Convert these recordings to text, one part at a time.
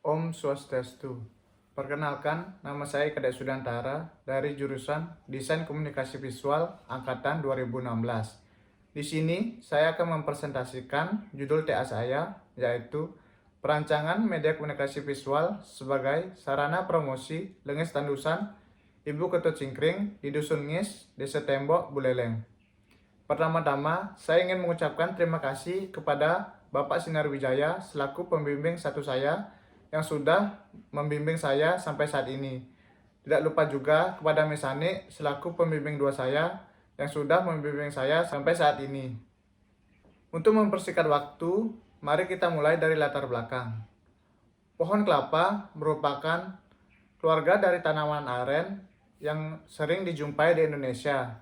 Om Swastiastu. Perkenalkan, nama saya Kadek Sudantara dari jurusan Desain Komunikasi Visual Angkatan 2016. Di sini, saya akan mempresentasikan judul TA saya, yaitu Perancangan Media Komunikasi Visual sebagai Sarana Promosi Lenges Tandusan Ibu Ketut Cingkring di Dusun Ngis, Desa Tembok, Buleleng. Pertama-tama, saya ingin mengucapkan terima kasih kepada Bapak Sinar Wijaya selaku pembimbing satu saya yang sudah membimbing saya sampai saat ini. Tidak lupa juga kepada Mesane selaku pembimbing dua saya yang sudah membimbing saya sampai saat ini. Untuk mempersingkat waktu, mari kita mulai dari latar belakang. Pohon kelapa merupakan keluarga dari tanaman aren yang sering dijumpai di Indonesia.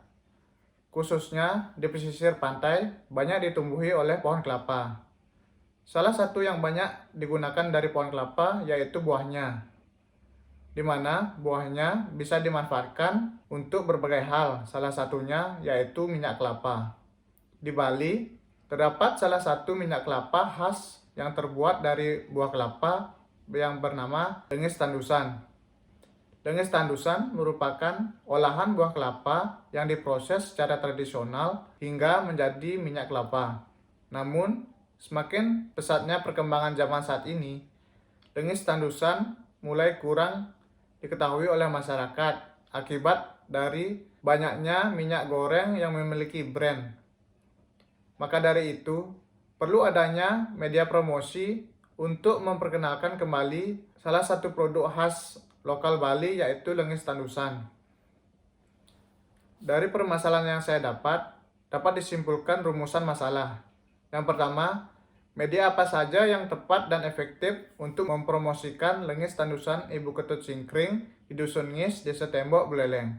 Khususnya di pesisir pantai banyak ditumbuhi oleh pohon kelapa. Salah satu yang banyak digunakan dari pohon kelapa yaitu buahnya, di mana buahnya bisa dimanfaatkan untuk berbagai hal, salah satunya yaitu minyak kelapa. Di Bali, terdapat salah satu minyak kelapa khas yang terbuat dari buah kelapa yang bernama Lenges Tandusan. Lenges Tandusan merupakan olahan buah kelapa yang diproses secara tradisional hingga menjadi minyak kelapa. Namun, semakin pesatnya perkembangan zaman saat ini, lenges tandusan mulai kurang diketahui oleh masyarakat akibat dari banyaknya minyak goreng yang memiliki brand. Maka dari itu, perlu adanya media promosi untuk memperkenalkan kembali salah satu produk khas lokal Bali yaitu lenges tandusan. Dari permasalahan yang saya dapat disimpulkan rumusan masalah. Yang pertama, media apa saja yang tepat dan efektif untuk mempromosikan lenges tandusan Ibu Ketut Cingkring di Dusun Ngis, Desa Tembok, Buleleng.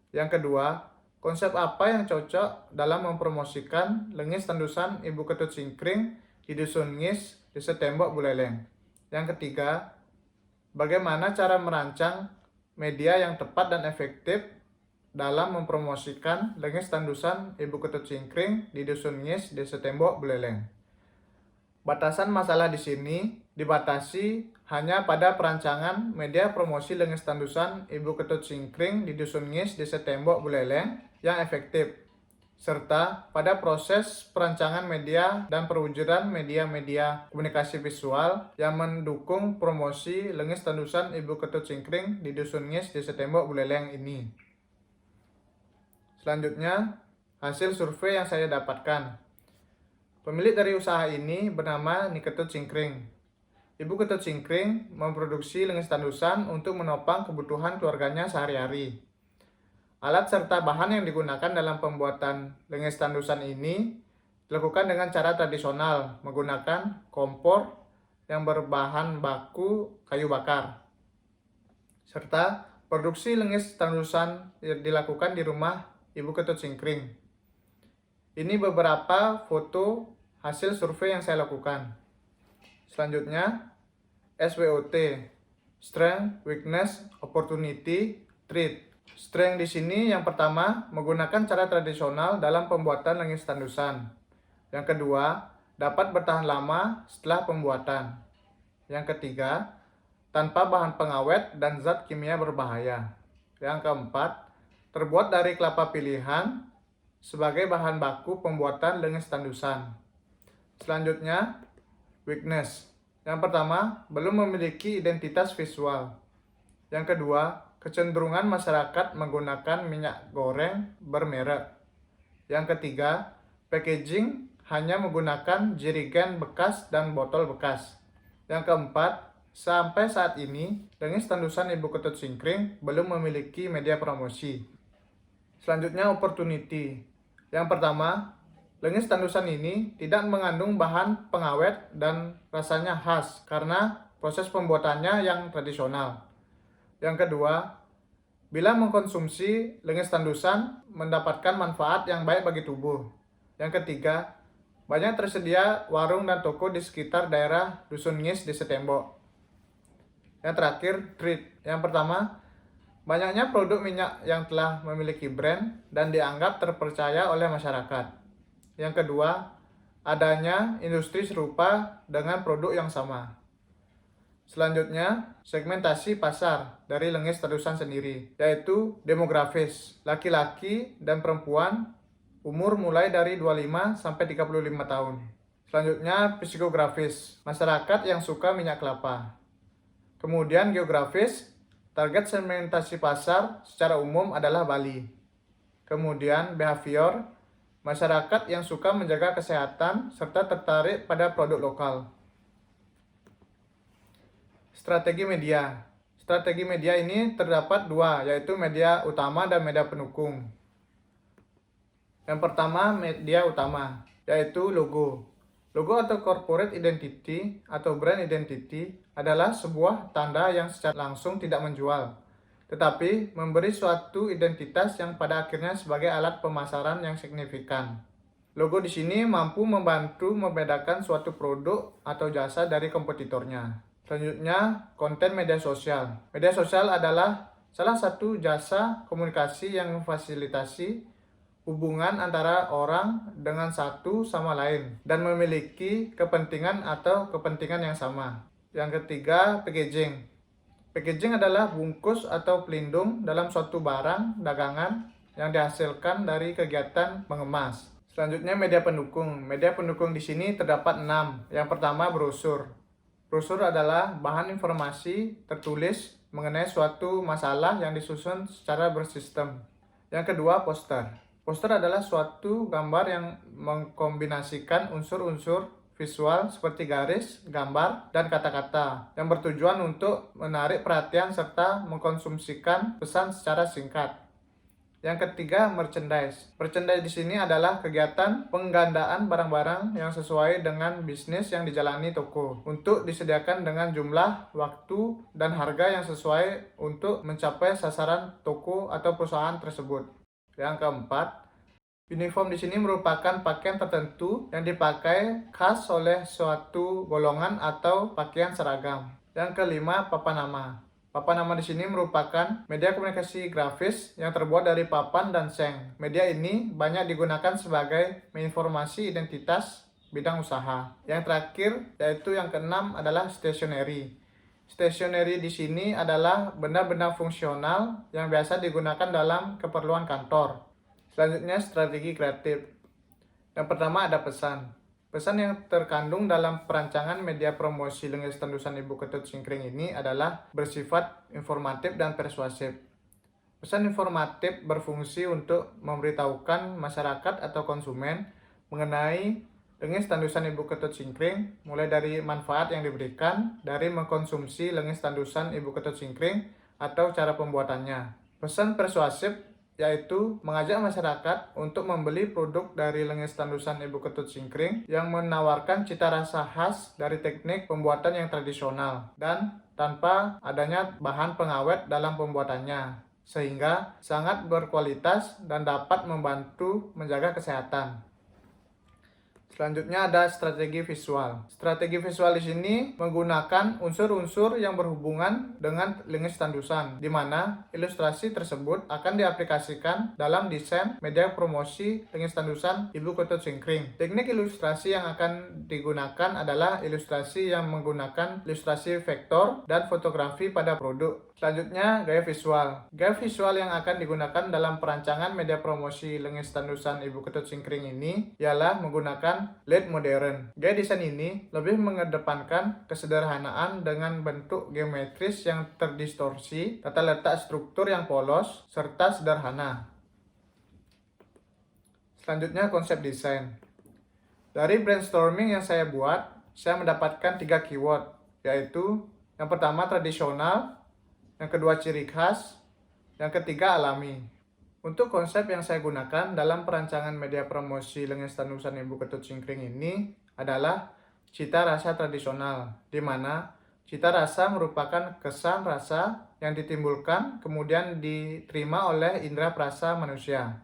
Yang kedua, konsep apa yang cocok dalam mempromosikan lenges tandusan Ibu Ketut Cingkring di Dusun Ngis, Desa Tembok, Buleleng. Yang ketiga, bagaimana cara merancang media yang tepat dan efektif dalam mempromosikan lenges tandusan Ibu Ketut Cingkring di Dusun Ngis, Desa Tembok, Buleleng. Batasan masalah di sini dibatasi hanya pada perancangan media promosi lenges tandusan Ibu Ketut Cingkring di Dusun Ngis, Desa Tembok, Buleleng yang efektif, serta pada proses perancangan media dan perwujudan media-media komunikasi visual yang mendukung promosi lenges tandusan Ibu Ketut Cingkring di Dusun Ngis, Desa Tembok, Buleleng ini. Selanjutnya, hasil survei yang saya dapatkan. Pemilik dari usaha ini bernama Ketut Cingkring. Ibu Ketut Cingkring memproduksi lenges tandusan untuk menopang kebutuhan keluarganya sehari-hari. Alat serta bahan yang digunakan dalam pembuatan lenges tandusan ini dilakukan dengan cara tradisional, menggunakan kompor yang berbahan baku kayu bakar. Serta produksi lenges tandusan dilakukan di rumah Ibu Ketut Cingkring. Ini beberapa foto hasil survei yang saya lakukan. Selanjutnya, SWOT, Strength, Weakness, Opportunity, Threat. Strength di sini yang pertama, menggunakan cara tradisional dalam pembuatan lenges tandusan. Yang kedua, dapat bertahan lama setelah pembuatan. Yang ketiga, tanpa bahan pengawet dan zat kimia berbahaya. Yang keempat, terbuat dari kelapa pilihan sebagai bahan baku pembuatan lenges tandusan. Selanjutnya, weakness. Yang pertama, belum memiliki identitas visual. Yang kedua, kecenderungan masyarakat menggunakan minyak goreng bermerek. Yang ketiga, packaging hanya menggunakan jerigen bekas dan botol bekas. Yang keempat, sampai saat ini, lenges tandusan Ibu Ketut Cingkring belum memiliki media promosi. Selanjutnya, opportunity. Yang pertama, lenges tandusan ini tidak mengandung bahan pengawet dan rasanya khas karena proses pembuatannya yang tradisional. Yang kedua, bila mengkonsumsi lenges tandusan mendapatkan manfaat yang baik bagi tubuh. Yang ketiga, banyak tersedia warung dan toko di sekitar daerah Dusun Ngis, Desa Tembok. Yang terakhir, treat. Yang pertama, banyaknya produk minyak yang telah memiliki brand dan dianggap terpercaya oleh masyarakat. Yang kedua, adanya industri serupa dengan produk yang sama. Selanjutnya, segmentasi pasar dari Lengis Tandusan sendiri, yaitu demografis, laki-laki dan perempuan umur mulai dari 25 sampai 35 tahun. Selanjutnya, psikografis, masyarakat yang suka minyak kelapa. Kemudian geografis, target segmentasi pasar secara umum adalah Bali. Kemudian behavior, masyarakat yang suka menjaga kesehatan serta tertarik pada produk lokal. Strategi media. Strategi media ini terdapat dua, yaitu media utama dan media pendukung. Yang pertama, media utama, yaitu logo. Logo atau corporate identity atau brand identity adalah sebuah tanda yang secara langsung tidak menjual, tetapi memberi suatu identitas yang pada akhirnya sebagai alat pemasaran yang signifikan. Logo di sini mampu membantu membedakan suatu produk atau jasa dari kompetitornya. Selanjutnya, konten media sosial. Media sosial adalah salah satu jasa komunikasi yang memfasilitasi hubungan antara orang dengan satu sama lain dan memiliki kepentingan atau kepentingan yang sama. Yang ketiga, packaging. Packaging adalah bungkus atau pelindung dalam suatu barang dagangan yang dihasilkan dari kegiatan mengemas. Selanjutnya, media pendukung. Media pendukung di sini terdapat 6. Yang pertama, brosur. Brosur adalah bahan informasi tertulis mengenai suatu masalah yang disusun secara bersistem. Yang kedua, poster. Poster adalah suatu gambar yang mengkombinasikan unsur-unsur visual seperti garis, gambar, dan kata-kata yang bertujuan untuk menarik perhatian serta mengkonsumsikan pesan secara singkat. Yang ketiga, merchandise. Merchandise di sini adalah kegiatan penggandaan barang-barang yang sesuai dengan bisnis yang dijalani toko untuk disediakan dengan jumlah, waktu, dan harga yang sesuai untuk mencapai sasaran toko atau perusahaan tersebut. Yang keempat, uniform di sini merupakan pakaian tertentu yang dipakai khas oleh suatu golongan atau pakaian seragam. Yang kelima, papan nama. Papan nama di sini merupakan media komunikasi grafis yang terbuat dari papan dan seng. Media ini banyak digunakan sebagai informasi identitas bidang usaha. Yang terakhir, yaitu yang keenam adalah stationery. Stationery di sini adalah benda-benda fungsional yang biasa digunakan dalam keperluan kantor. Selanjutnya, strategi kreatif. Yang pertama ada pesan. Pesan yang terkandung dalam perancangan media promosi Lengis Tandusan Ibu Ketut Cingkring ini adalah bersifat informatif dan persuasif. Pesan informatif berfungsi untuk memberitahukan masyarakat atau konsumen mengenai Lengis Tandusan Ibu Ketut Cingkring, mulai dari manfaat yang diberikan dari mengkonsumsi Lengis Tandusan Ibu Ketut Cingkring atau cara pembuatannya. Pesan persuasif yaitu mengajak masyarakat untuk membeli produk dari Lengis Tandusan Ibu Ketut Cingkring yang menawarkan cita rasa khas dari teknik pembuatan yang tradisional dan tanpa adanya bahan pengawet dalam pembuatannya, sehingga sangat berkualitas dan dapat membantu menjaga kesehatan. Selanjutnya ada strategi visual. Strategi visual di sini menggunakan unsur-unsur yang berhubungan dengan Lengis Tandusan, di mana ilustrasi tersebut akan diaplikasikan dalam desain media promosi Lengis Tandusan Ibu Ketut Cingkring. Teknik ilustrasi yang akan digunakan adalah ilustrasi yang menggunakan ilustrasi vektor dan fotografi pada produk. Selanjutnya, gaya visual. Gaya visual yang akan digunakan dalam perancangan media promosi Lengis Tandusan Ibu Ketut Cingkring ini ialah menggunakan LED modern. Gaya desain ini lebih mengedepankan kesederhanaan dengan bentuk geometris yang terdistorsi, tata letak struktur yang polos, serta sederhana. Selanjutnya, konsep desain. Dari brainstorming yang saya buat, saya mendapatkan 3 keyword, yaitu yang pertama tradisional, yang kedua ciri khas, yang ketiga alami. Untuk konsep yang saya gunakan dalam perancangan media promosi Lengis Tandusan Ibu Ketut Cingkring ini adalah cita rasa tradisional, di mana cita rasa merupakan kesan rasa yang ditimbulkan kemudian diterima oleh indera perasa manusia.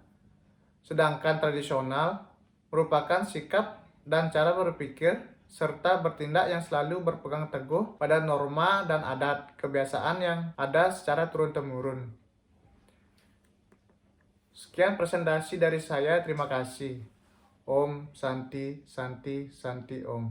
Sedangkan tradisional merupakan sikap dan cara berpikir serta bertindak yang selalu berpegang teguh pada norma dan adat kebiasaan yang ada secara turun-temurun. Sekian presentasi dari saya, terima kasih. Om Santi Santi Santi Om.